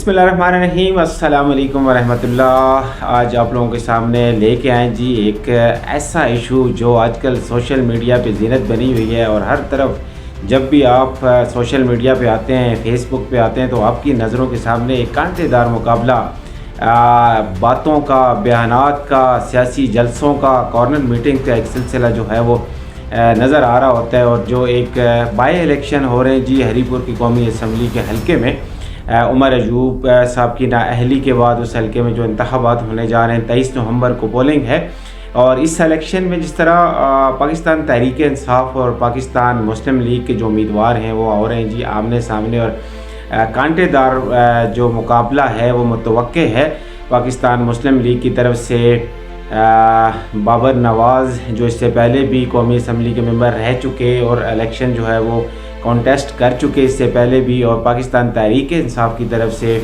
बिस्मिल्लाहिर्रहमानिर्रहीम, अस्सलाम वालेकुम वरहमतुल्लाह। आज आप लोगों के सामने लेके आए जी एक ऐसा इशू जो आजकल सोशल मीडिया पे ज़ीनत बनी हुई है और हर तरफ जब भी आप सोशल मीडिया पे आते हैं, फेसबुक पे आते हैं, तो आपकी नज़रों के सामने एक कांटेदार मुकाबला बातों का, बयानात का, सियासी जलसों का, कॉर्नर मीटिंग का एक सिलसिला जो है वो नज़र आ रहा होता है। और जो एक बाई इलेक्शन हो रहे हैं जी हरीपुर की कौमी असम्बली के हलके में, उमर अयूब साहब की नाअहली के बाद उस हलके में जो इंतखाबात होने जा रहे हैं 23 नवंबर को पोलिंग है। और इस इलेक्शन में जिस तरह पाकिस्तान तहरीक इंसाफ और पाकिस्तान मुस्लिम लीग के जो उम्मीदवार हैं वो हो रहे हैं जी आमने सामने, और कांटेदार जो मुकाबला है वो मुतवक्के है। पाकिस्तान मुस्लिम लीग की तरफ से बाबर नवाज़ जो इससे पहले भी कौमी असम्बली के मेंबर रह चुके और इलेक्शन जो है वो कॉन्टेस्ट कर चुके इससे पहले भी, और पाकिस्तान तहरीक इंसाफ की तरफ से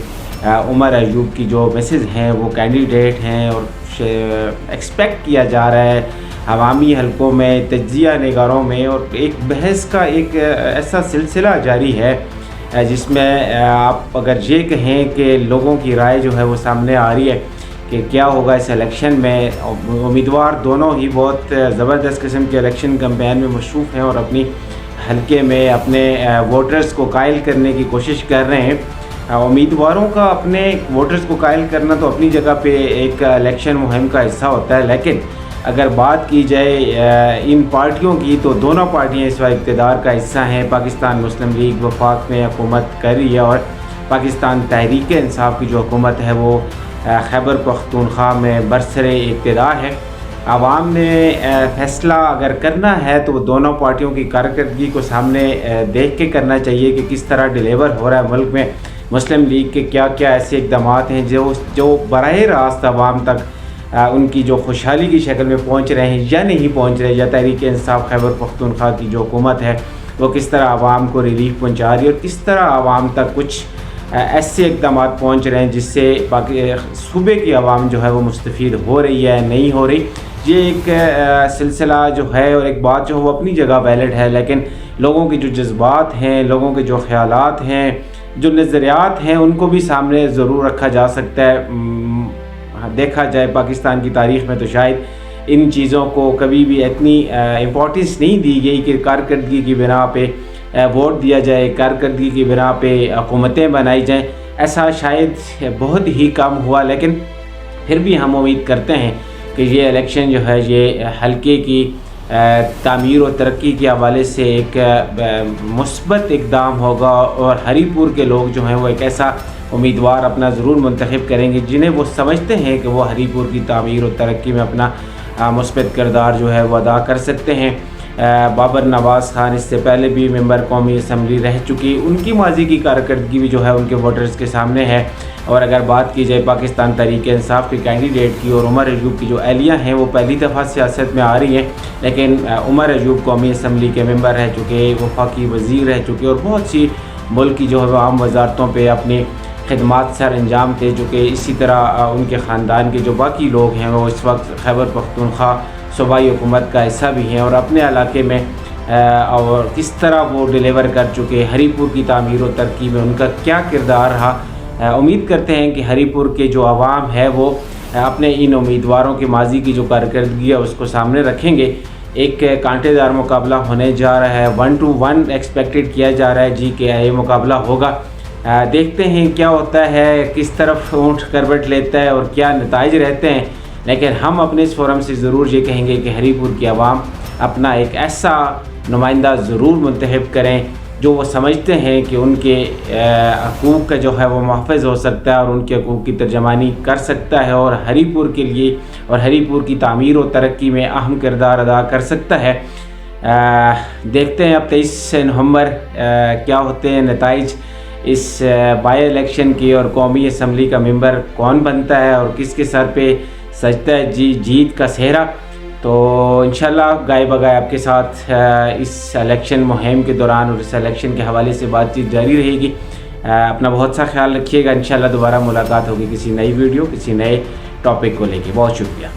उमर अयूब की जो मिसेज हैं वो कैंडिडेट हैं। और एक्सपेक्ट किया जा रहा है अवामी हलकों में, तज्जिया निगारों में, और एक बहस का एक ऐसा सिलसिला जारी है जिसमें आप अगर ये कहें कि लोगों की राय जो है वो सामने आ रही है कि क्या होगा इस इलेक्शन में। उम्मीदवार दोनों ही बहुत ज़बरदस्त किस्म के इलेक्शन कैंपेन में मशरूफ़ हैं और अपनी हलके में अपने वोटर्स को कायल करने की कोशिश कर रहे हैं। उम्मीदवारों का अपने वोटर्स को कायल करना तो अपनी जगह पे एक इलेक्शन मुहिम का हिस्सा होता है, लेकिन अगर बात की जाए इन पार्टियों की तो दोनों पार्टियां इस वक्त इक़्तिदार का हिस्सा हैं। पाकिस्तान मुस्लिम लीग वफाक में हुकूमत कर रही है और पाकिस्तान तहरीक इंसाफ की जो हुकूमत है वो खैबर पख्तूनख्वा में बरसरे इक़्तिदार है। आवाम ने फैसला अगर करना है तो वो दोनों पार्टियों की कारकर्दगी को सामने देख के करना चाहिए कि किस तरह डिलीवर हो रहा है मुल्क में। मुस्लिम लीग के क्या क्या ऐसे इक़दाम हैं जो बराह रास्त आवाम तक उनकी जो खुशहाली की शक्ल में पहुँच रहे हैं या नहीं पहुँच रहे, या तहरीक इंसाफ खैबर पख्तूनख्वा की जो हुकूमत है वो किस तरह आवाम को रिलीफ पहुँचा रही है और किस तरह आवाम तक कुछ ऐसे इक़दाम पहुँच रहे हैं जिससे सूबे की आवाम जो है वो मुस्तफ़ीद हो रही है, नहीं हो रही। ये एक सिलसिला जो है और एक बात जो है वो अपनी जगह वैलिड है, लेकिन लोगों के जो जज्बात हैं, लोगों के जो ख़यालात हैं, जो नज़रियात हैं, उनको भी सामने ज़रूर रखा जा सकता है। देखा जाए पाकिस्तान की तारीख़ में तो शायद इन चीज़ों को कभी भी इतनी इम्पोर्टेंस नहीं दी गई कि कारकर्दगी की बिना पे वोट दिया जाए, कारकर्दगी की बिना पे हुकूमतें बनाई जाएं। ऐसा शायद बहुत ही कम हुआ, लेकिन फिर भी हम उम्मीद करते हैं कि ये इलेक्शन जो है ये हल्के की तामीर और तरक्की के हवाले से एक मुस्बत इक़दाम होगा और हरीपुर के लोग जो हैं वो एक ऐसा उम्मीदवार अपना ज़रूर मुंतखब करेंगे जिन्हें वो समझते हैं कि वो हरीपुर की तामीर और तरक्की में अपना मुस्बत किरदार जो है वो अदा कर सकते हैं। बाबर नवाज़ खान इससे पहले भी मेंबर कौमी असम्बली रह चुकी, उनकी माजी की कारकर्दगी भी जो है उनके वोटर्स के सामने है। और अगर बात की जाए पाकिस्तान तहरीक इंसाफ के कैंडिडेट की और उमर अयूब की जो एहलियाँ हैं वो पहली दफ़ा सियासत में आ रही हैं, लेकिन उमर अयूब कौमी असम्बली के मेंबर रह चुके, वफाकी वज़ीर रह चुके और बहुत सी मुल्क की जो है आम वजारतों पर अपनी खिदमात सर अंजाम थे, जो कि इसी तरह उनके ख़ानदान के जो बाकी लोग हैं वो इस वक्त खैबर पख्तूनख्वा सूबाई हुकूमत का हिस्सा भी हैं और अपने इलाके में और किस तरह वो डिलीवर कर चुके। हरीपुर की तामीर और तरक्की में उनका क्या किरदार रहा। उम्मीद करते हैं कि हरीपुर के जो आवाम है वो अपने इन उम्मीदवारों की माजी की जो कारकर्दगी है उसको सामने रखेंगे। एक कांटेदार मुकाबला होने जा रहा है, 1 to 1 एक्सपेक्टेड किया जा रहा है जी कि ये मुकाबला होगा। देखते हैं क्या होता है, किस तरफ ऊँट करवट लेता है और क्या नताइज रहते हैं। लेकिन हम अपने इस फोरम से ज़रूर ये कहेंगे कि हरीपुर की आवाम अपना एक ऐसा नुमाइंदा ज़रूर मुंतखब करें जो वो समझते हैं कि उनके हकूक़ का जो है वो महफ़ूज़ हो सकता है और उनके हकूक़ की तर्जमानी कर सकता है और हरीपुर के लिए और हरीपुर की तामीर और तरक्की में अहम किरदार अदा कर सकता है। देखते हैं अब 23 नवंबर क्या होते हैं नताइज इस बाई इलेक्शन की और कौमी असम्बली का मेंबर कौन बनता है और किसके सर पे सजता है जी जीत का सेहरा। तो इंशाल्लाह गाय बगाए आपके साथ इस इलेक्शन मुहिम के दौरान और इस इलेक्शन के हवाले से बातचीत जारी रहेगी। अपना बहुत सा ख्याल रखिएगा। इंशाल्लाह दोबारा मुलाकात होगी किसी नई वीडियो, किसी नए टॉपिक को लेके। बहुत शुक्रिया।